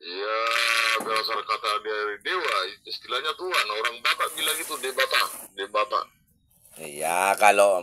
Ya, berasal kata dari dewa, istilahnya Tuhan. Orang Batak bilang itu Debata, Debata. Iya, kalau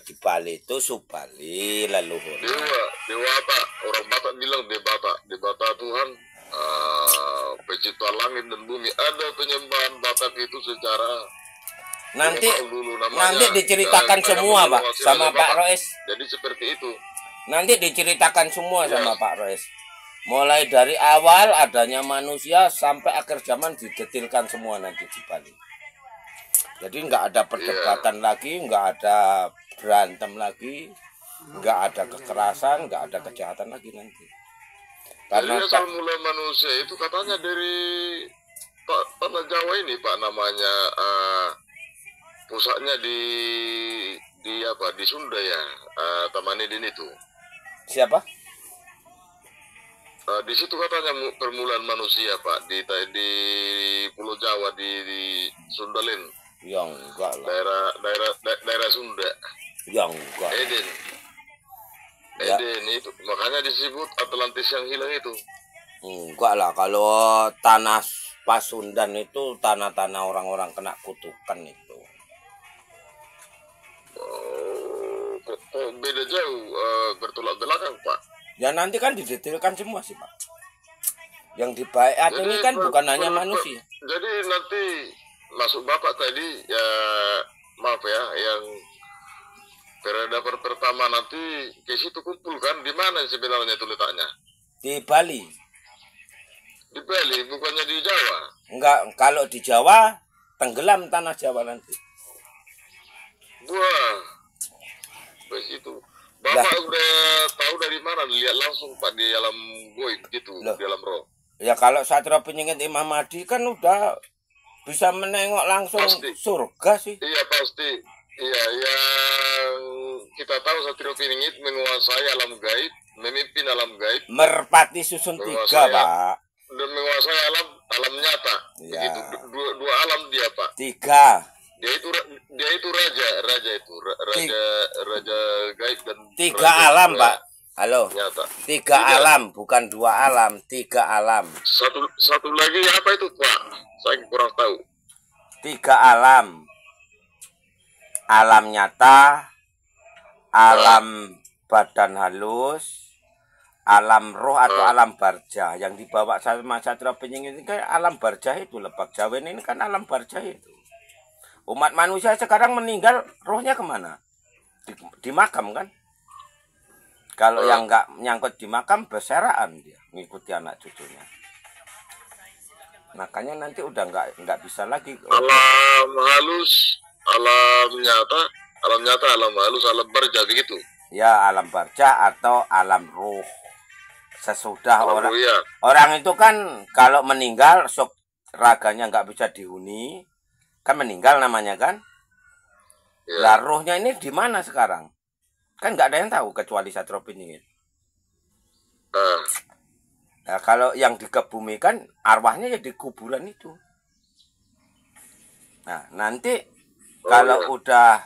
di Bali itu Subali leluhurnya. Dewata. Orang Batak bilang Debata, Debata Tuhan. Pencipta langit dan bumi. Ada penyembahan Batak itu secara Nanti dulu namanya, nanti diceritakan semua, Pak, sama Pak Roes. Jadi seperti itu. Nanti diceritakan semua sama Pak Roes. Mulai dari awal adanya manusia sampai akhir zaman didetilkan semua nanti di Bali. Jadi nggak ada perdebatan lagi, nggak ada berantem lagi, nggak ada kekerasan, nggak ada kejahatan lagi nanti. Karena asal mula manusia itu katanya dari tanah Jawa ini, Pak, namanya pusatnya di Sunda ya, Tamanidin itu. Siapa? Di situ katanya permulaan manusia, Pak, di Pulau Jawa di Sundalen. Yang enggak lah. Daerah Sunda. Yang enggak. Eden itu makanya disebut Atlantis yang hilang itu. Enggak lah, kalau tanah Pasundan itu tanah-tanah orang-orang kena kutukan itu. Kok beda jauh, bertolak belakang, Pak? Ya nanti kan didetilkan semua sih, Pak. Yang dibaiat ini kan bukan hanya manusia. Jadi nanti masuk Bapak tadi ya, maaf ya, yang peradaban pertama nanti ke situ kumpul kan, di mana sebenarnya itu letaknya? Di Bali. Di Bali, bukannya di Jawa? Enggak, kalau di Jawa tenggelam tanah Jawa nanti. Wah, bes itu. Bapak udah tahu dari mana? Lihat langsung, Pak, di alam goib gitu, di alam roh. Ya kalau Satrio Piningit Imam Mahdi kan udah bisa menengok langsung pasti. Surga sih. Iya pasti. Iya, yang kita tahu Satrio Piningit menguasai alam gaib, memimpin alam gaib. Merpati susun 3, Pak. Dan menguasai alam nyata. Ya. Begitu, dua alam dia, Pak. 3. Dia itu raja gaib dan 3 alam, Pak. Halo. Nyata. 3 alam, bukan 2 alam, 3 alam. Satu lagi apa itu, Pak? Saya kurang tahu. 3 alam. Alam nyata, alam badan halus, alam roh atau alam barjah. Yang dibawa sama Satrio Piningit ini kan alam barjah itu, Lebak Jawen ini kan alam barjah itu. Umat manusia sekarang meninggal, rohnya kemana? Di makam kan? Kalau yang nggak nyangkut di makam, beseraan dia ngikuti anak cucunya. Makanya nanti udah nggak bisa lagi. Alam halus, alam nyata, alam halus, alam barjah begitu. Ya, alam barjah atau alam ruh. Sesudah alam orang itu kan kalau meninggal, sok raganya nggak bisa dihuni. Kan meninggal namanya kan. Ya. Lah rohnya ini di mana sekarang? Kan nggak ada yang tahu kecuali Satrio Piningit. Nah, kalau yang dikebumikan arwahnya ya di kuburan itu. Nah nanti kalau udah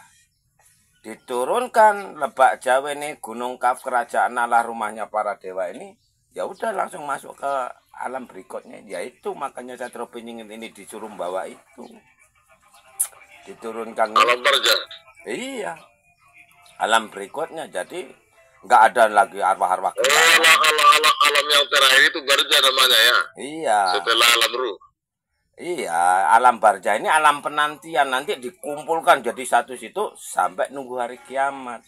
diturunkan Lebak Jawa ini, Gunung Kaf, kerajaan Allah, rumahnya para dewa ini, ya udah langsung masuk ke alam berikutnya. Yaitu makanya Satrio Piningit ini disuruh bawa itu. Diturunkan alam barjah. Iya, alam berikutnya. Jadi nggak ada lagi arwah-arwah. Alam yang terakhir itu barjah namanya ya. Iya. Setelah alam ruh. Iya, alam barjah ini alam penantian, nanti dikumpulkan jadi satu situ sampai nunggu hari kiamat.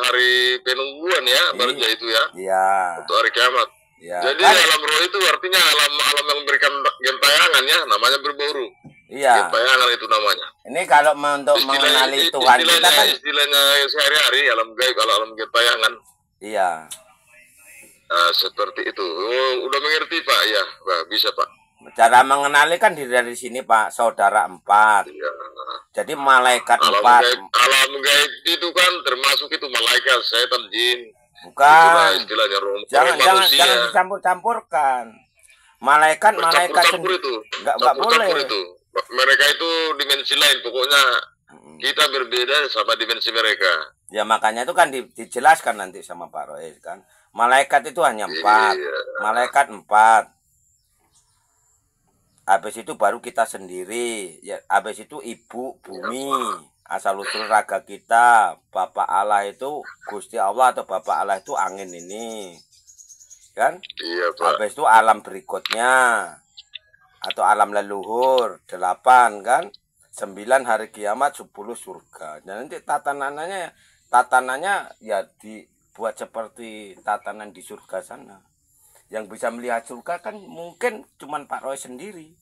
Hari penungguan ya, barjah itu ya. Iya. Untuk hari kiamat. Ya, jadi kan alam roh itu artinya alam yang memberikan gentayangan ya, namanya berburu. Iya. Gentayangan itu namanya. Ini kalau untuk mengenali Tuhan kita kan istilahnya sehari-hari alam gaib, alam gentayangan. Iya. Seperti itu. Oh, udah mengerti, Pak? Ya, bisa, Pak. Cara mengenali kan dari sini, Pak, saudara 4. Iya. Jadi malaikat 4. Alam gaib itu kan termasuk itu malaikat, setan, jin. Bukan. Jangan dicampur-campurkan. Malaikat itu. Enggak boleh. Itu. Mereka itu dimensi lain, pokoknya kita berbeda sama dimensi mereka. Ya makanya itu kan dijelaskan nanti sama Pak Rois kan. Malaikat itu hanya 4. Iya. Malaikat 4. Habis itu baru kita sendiri. Ya, habis itu ibu Iya, bumi. Pak. Asal usul raga kita. Bapak Allah itu Gusti Allah atau Bapak Allah itu angin ini. Kan? Iya, Pak. Habis itu alam berikutnya. Atau alam leluhur. 8 kan? 9 hari kiamat, 10 surga. Dan nanti tatanannya ya dibuat seperti tatanan di surga sana. Yang bisa melihat surga kan mungkin cuman Pak Roy sendiri.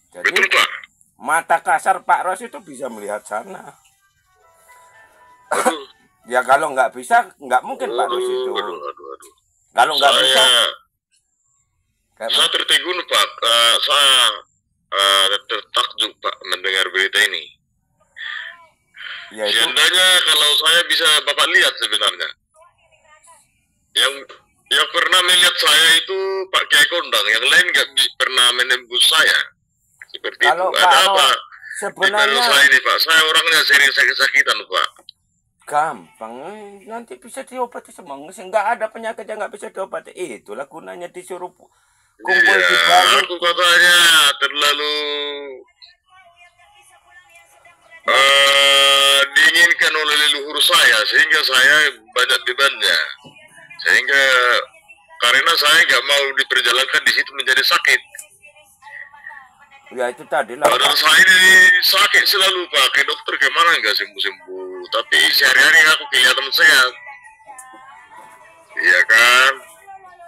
Jadi Betul, Pak. mata kasar Pak Roy itu bisa melihat sana. Aduh. Ya kalau nggak bisa, nggak mungkin Pak Roy itu. Aduh. Kalau nggak bisa, Saya tertegun, Pak. Saya tertakjub, Pak, mendengar berita ini. ya itu Seandainya kalau saya bisa Bapak lihat sebenarnya. Yang pernah melihat saya itu Pak Kiai Kondang, yang lain nggak pernah menembus saya. Seperti kalau itu. Pak Ada Roy apa? sebenarnya Di saya ini, Pak. Saya orangnya sering sakit-sakitan, Pak. gampang, nanti bisa diobati semua. Nggak ada penyakit yang nggak bisa diobati. Itulah gunanya disuruh kumpul di Bali. Aku katanya terlalu diinginkan oleh leluhur saya, sehingga saya banyak bebannya. Sehingga karena saya nggak mau diperjalankan di situ menjadi sakit. Ya itu tadi lah. Badan saya ini sakit selalu, Pak. Ke dokter kemana nggak sembuh-sembuh. Tapi sehari-hari aku kelihatan sehat. Iya kan?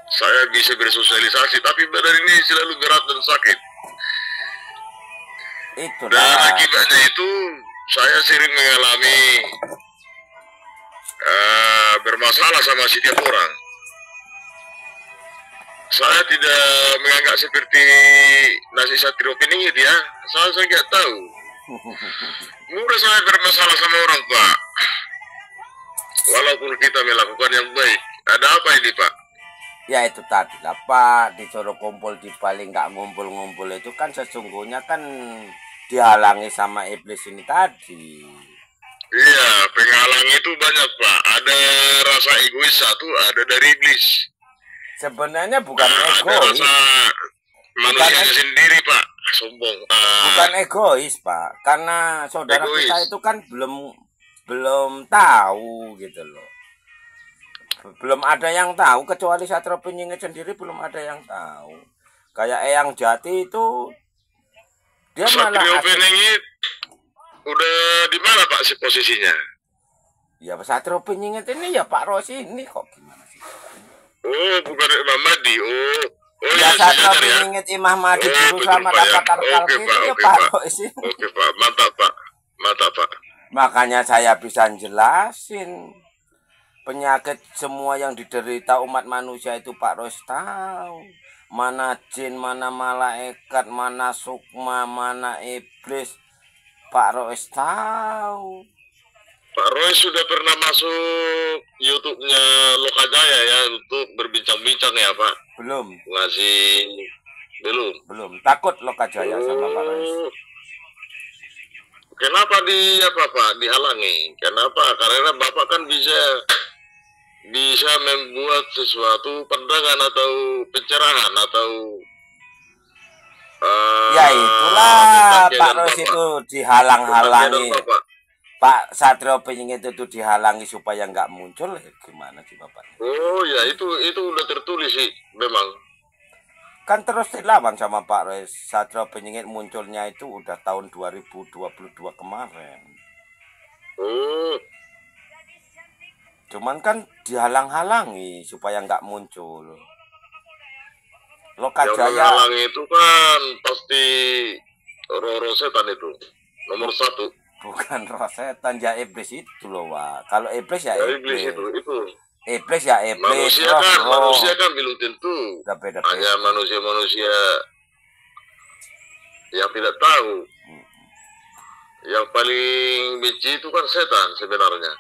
Saya bisa bersosialisasi, tapi badan ini selalu berat dan sakit. Itu Dan lah. akibatnya itu saya sering mengalami bermasalah sama setiap orang. Saya tidak menganggap seperti nasi satrio peningit ya. Saya nggak tahu. Mudah saya bermasalah sama orang, Pak. Walaupun kita melakukan yang baik. Ada apa ini, Pak? Ya itu tadi lah Pak, disuruh kumpul di Bali nggak ngumpul-ngumpul itu kan sesungguhnya kan dihalangi sama iblis ini tadi. Iya, penghalang itu banyak, Pak. Ada rasa egois satu, ada dari iblis. Sebenarnya bukan Ada egois, rasa manusianya sendiri, Pak. Sombong. bukan egois Pak, karena saudara Egois. kita itu kan belum tahu gitu loh. Belum ada yang tahu kecuali Satrio Penyingit sendiri, belum ada yang tahu. Kayak Eyang Jati itu dia malah Satrio asik. Peningit udah di mana, Pak, si posisinya? Ya Satrio Penyingit ini ya Pak Rosi ini kok gimana sih? Oh, bukan Imam Mahdi. Oh, Ya Satrio sejajar ya. Penyingit Imam Mahdi Oh, Guru betul, sama Pak, ya. Daftar Oke, Kalki Pak, itu ya oke, Pak Pak. Rosi. Oke, Pak. Mantap, Pak. Mantap, Pak. Makanya saya bisa jelasin penyakit semua yang diderita umat manusia itu Pak Rois tahu. Mana jin, mana malaikat, mana sukma, mana iblis. Pak Rois tahu. Pak Roy sudah pernah masuk YouTube-nya Lokajaya ya untuk berbincang-bincang ya, Pak? Belum, Ngasih belum. Takut Lokajaya sama Pak Rois. Oh. Kenapa Pak dihalangi? Kenapa? Karena Bapak kan bisa membuat sesuatu pandangan atau pencerahan atau Ya itulah Pak Rois itu dihalang-halangi. Pak Satrio Penyingit itu dihalangi supaya nggak muncul. Gimana sih Bapak? Oh ya itu udah tertulis sih memang. Kan terus dilawan sama Pak Rois. Satrio Penyingit munculnya itu udah tahun 2022 kemarin. Oh. Cuman kan dihalang-halangi supaya nggak muncul. Lokajaya Yang menghalangi itu kan pasti roh setan itu nomor 1. bukan roh setan, ya iblis itu loh Pak. Kalau iblis ya Ya, iblis. itu. Iblis ya iblis. Manusia kan belum tentu. Udah beda. Hanya manusia yang tidak tahu. Yang paling benci itu kan setan sebenarnya.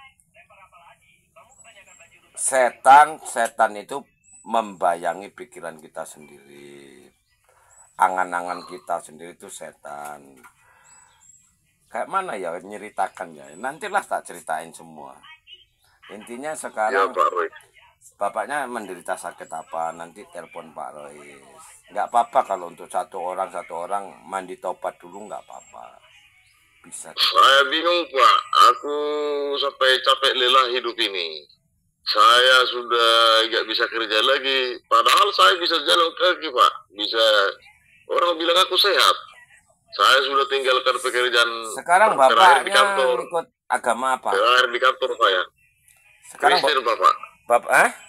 Setan itu membayangi pikiran kita sendiri. Angan-angan kita sendiri itu setan. kayak mana ya nyeritakan ya. Nantilah tak ceritain semua. Intinya Ya sekarang Pak Roy. bapaknya menderita sakit apa, nanti telepon Pak Roy. Nggak apa-apa kalau untuk satu orang mandi tobat dulu nggak apa-apa. Bisa. Saya bingung Pak, aku sampai capek lelah hidup ini. Saya sudah nggak bisa kerja lagi, padahal saya bisa jalan kaki Pak. Bisa, orang bilang aku sehat. Saya sudah tinggalkan pekerjaan Sekarang terakhir di bapaknya kantor. ikut agama apa? Terakhir di kantor saya. Sekarang Kristen Bapak. bapak